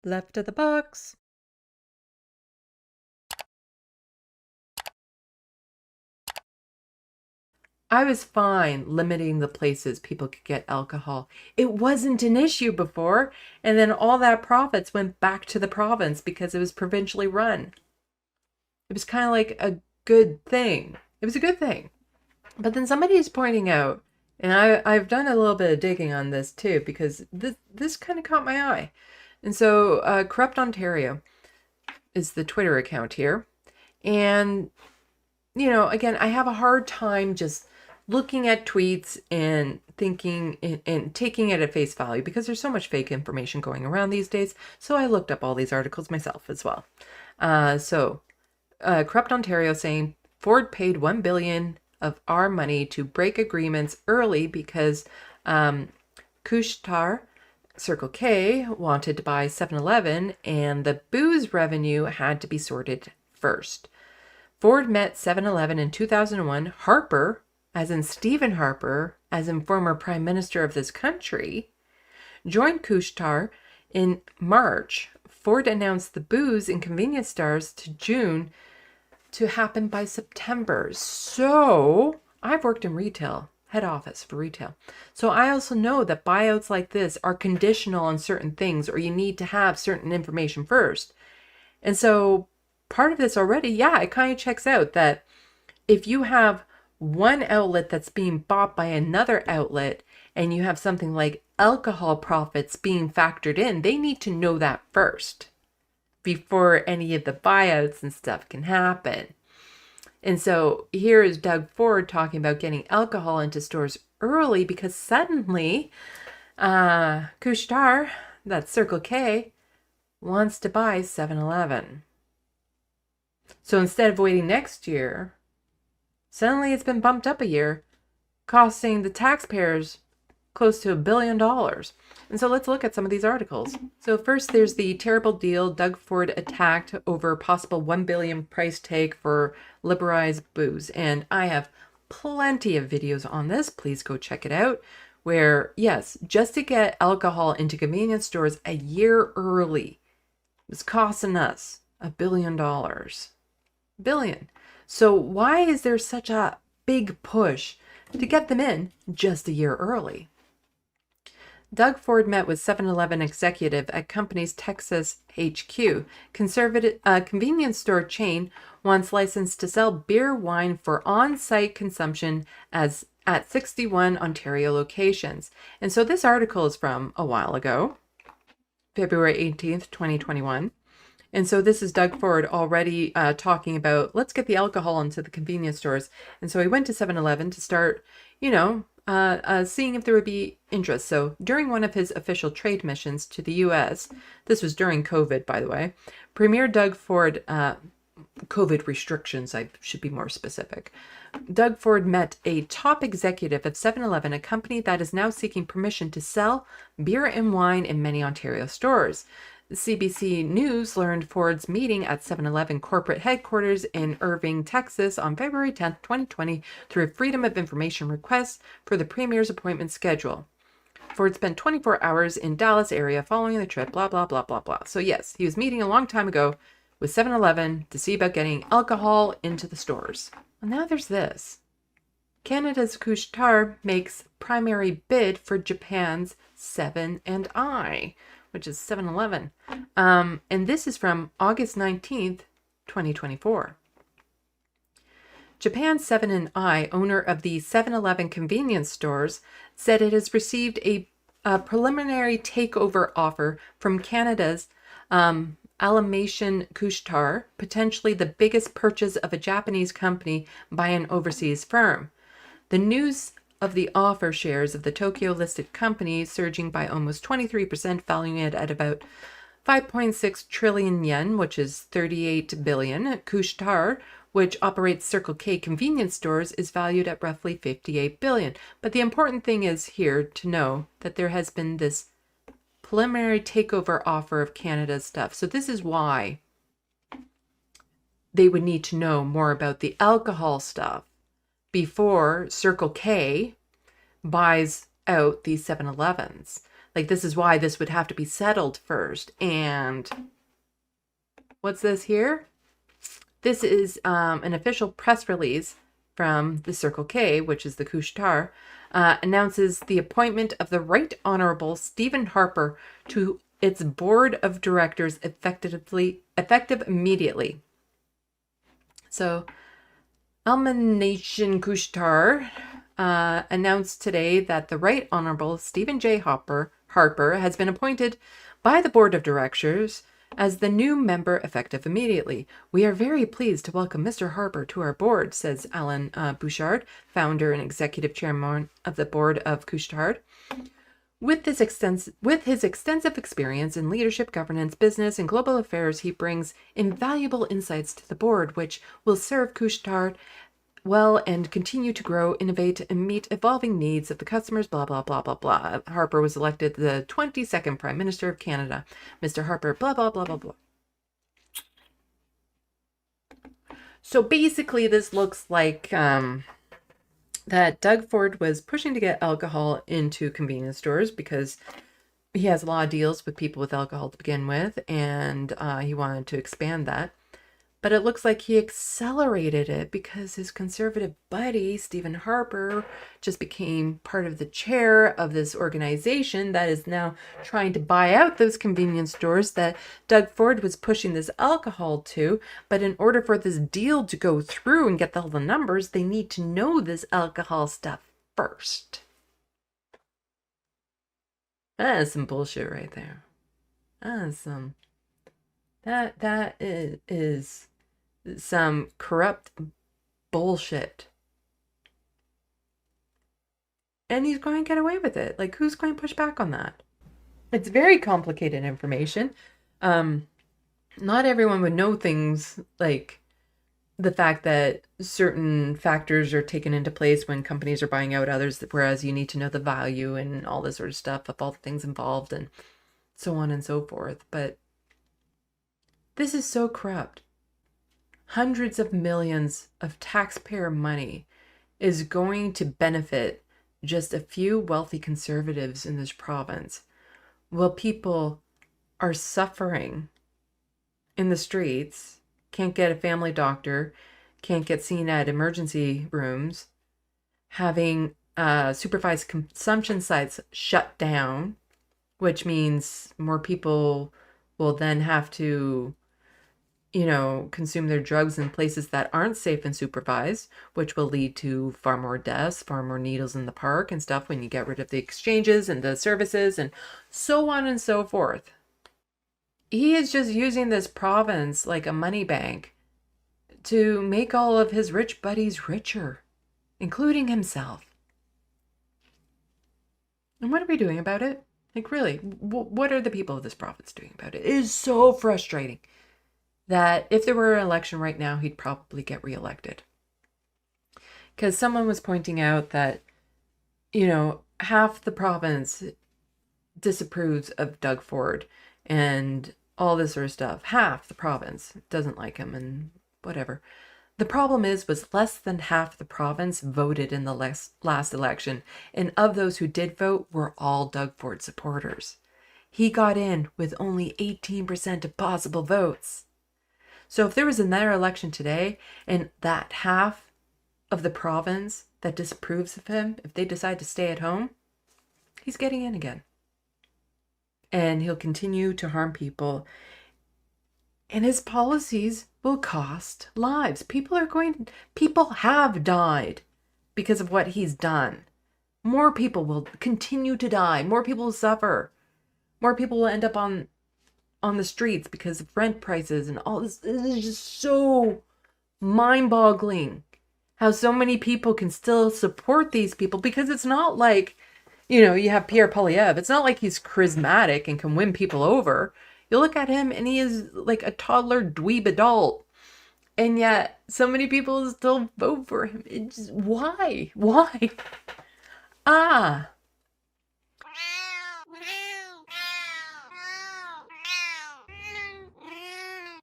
Left of the box. I was fine limiting the places people could get alcohol. It wasn't an issue before, and then all that profits went back to the province because it was provincially run. It was kind of like a good thing. It was a good thing. But then somebody is pointing out, and I've done a little bit of digging on this too, because this kind of caught my eye. And so Corrupt Ontario is the Twitter account here. And, again, I have a hard time just looking at tweets and thinking and taking it at face value because there's so much fake information going around these days. So I looked up all these articles myself as well. Corrupt Ontario saying Ford paid $1 billion of our money to break agreements early because Couche-Tard, Circle K, wanted to buy 7-Eleven and the booze revenue had to be sorted first. Ford met 7-Eleven in 2001. Harper, as in Stephen Harper, as in former prime minister of this country, joined Couche-Tard in March. Ford announced the booze in convenience stores to June to happen by September. So I've worked in retail, head office for retail. So I also know that buyouts like this are conditional on certain things, or you need to have certain information first. And so part of this already, yeah, it kind of checks out that if you have one outlet that's being bought by another outlet and you have something like alcohol profits being factored in, they need to know that first before any of the buyouts and stuff can happen. And so here is Doug Ford talking about getting alcohol into stores early because suddenly Couche-Tard, that's Circle K, wants to buy 7-Eleven. So instead of waiting next year, suddenly it's been bumped up a year, costing the taxpayers close to $1 billion. And so let's look at some of these articles. So first, there's the terrible deal. Doug Ford attacked over possible $1 billion price tag for liberalized booze. And I have plenty of videos on this. Please go check it out. Where, yes, just to get alcohol into convenience stores a year early was costing us $1 billion. Billion. So why is there such a big push to get them in just a year early? Doug Ford met with 7-Eleven executive at company's Texas HQ. Convenience store chain wants license to sell beer wine for on-site consumption at 61 Ontario locations. And so this article is from a while ago, February 18th, 2021. And so this is Doug Ford already talking about, let's get the alcohol into the convenience stores. And so he went to 7-Eleven to start, seeing if there would be interest. So during one of his official trade missions to the U.S., this was during COVID, by the way, Premier Doug Ford, COVID restrictions, I should be more specific. Doug Ford met a top executive of 7-Eleven, a company that is now seeking permission to sell beer and wine in many Ontario stores. CBC News learned Ford's meeting at 7-Eleven corporate headquarters in Irving, Texas on February 10, 2020 through a Freedom of Information request for the Premier's appointment schedule. Ford spent 24 hours in Dallas area following the trip, blah, blah, blah, blah, blah. So yes, he was meeting a long time ago with 7-Eleven to see about getting alcohol into the stores. And now there's this. Canada's Couche-Tard makes primary bid for Japan's 7 & I, which is 7-Eleven. And this is from August 19th, 2024. Japan's 7 & I, owner of the 7-Eleven convenience stores, said it has received a preliminary takeover offer from Canada's Alimation Couche-Tard, potentially the biggest purchase of a Japanese company by an overseas firm. The news of the offer shares of the Tokyo-listed company surging by almost 23%, valuing it at about 5.6 trillion yen, which is 38 billion. Couche-Tard, which operates Circle K convenience stores, is valued at roughly 58 billion. But the important thing is here to know that there has been this preliminary takeover offer of Canada's stuff. So this is why they would need to know more about the alcohol stuff before Circle K buys out these 7-Elevens. Like, this is why this would have to be settled first. And what's this here? This is an official press release from the Circle K, which is the Couche-Tard, announces the appointment of the Right Honorable Stephen Harper to its board of directors effective immediately. So, Almanation Couche-Tard announced today that the Right Honorable Stephen J. Harper has been appointed by the board of directors as the new member effective immediately. We are very pleased to welcome Mr. Harper to our board, says Alan Bouchard, founder and executive chairman of the board of Couche-Tard. With his extensive experience in leadership, governance, business, and global affairs, he brings invaluable insights to the board, which will serve Couche-Tard well and continue to grow, innovate, and meet evolving needs of the customers, blah, blah, blah, blah, blah. Harper was elected the 22nd Prime Minister of Canada. Mr. Harper, blah, blah, blah, blah, blah. So basically, this looks like that Doug Ford was pushing to get alcohol into convenience stores because he has a lot of deals with people with alcohol to begin with, and he wanted to expand that. But it looks like he accelerated it because his conservative buddy, Stephen Harper, just became part of the chair of this organization that is now trying to buy out those convenience stores that Doug Ford was pushing this alcohol to. But in order for this deal to go through and get all the numbers, they need to know this alcohol stuff first. That is some bullshit right there. That is some corrupt bullshit. And he's going to get away with it. Like, who's going to push back on that? It's very complicated information. Not everyone would know things like the fact that certain factors are taken into place when companies are buying out others, whereas you need to know the value and all this sort of stuff of all the things involved and so on and so forth. But this is so corrupt. Hundreds of millions of taxpayer money is going to benefit just a few wealthy conservatives in this province, while people are suffering in the streets, can't get a family doctor, can't get seen at emergency rooms, having supervised consumption sites shut down, which means more people will then have to consume their drugs in places that aren't safe and supervised, which will lead to far more deaths, far more needles in the park and stuff when you get rid of the exchanges and the services and so on and so forth. He is just using this province like a money bank to make all of his rich buddies richer, including himself. And what are we doing about it? Like, really, what are the people of this province doing about it? It is so frustrating that if there were an election right now, he'd probably get reelected. Because someone was pointing out that, half the province disapproves of Doug Ford and all this sort of stuff. Half the province doesn't like him and whatever. The problem was less than half the province voted in the last election. And of those who did vote were all Doug Ford supporters. He got in with only 18% of possible votes. So if there was another election today and that half of the province that disapproves of him, if they decide to stay at home, he's getting in again. And he'll continue to harm people. And his policies will cost lives. People have died because of what he's done. More people will continue to die. More people will suffer. More people will end up on the streets because of rent prices and all this. This is just so mind-boggling how so many people can still support these people, because it's not like, you have Pierre Poilievre. It's not like he's charismatic and can win people over. You look at him and he is like a toddler dweeb adult. And yet so many people still vote for him. It's just, why?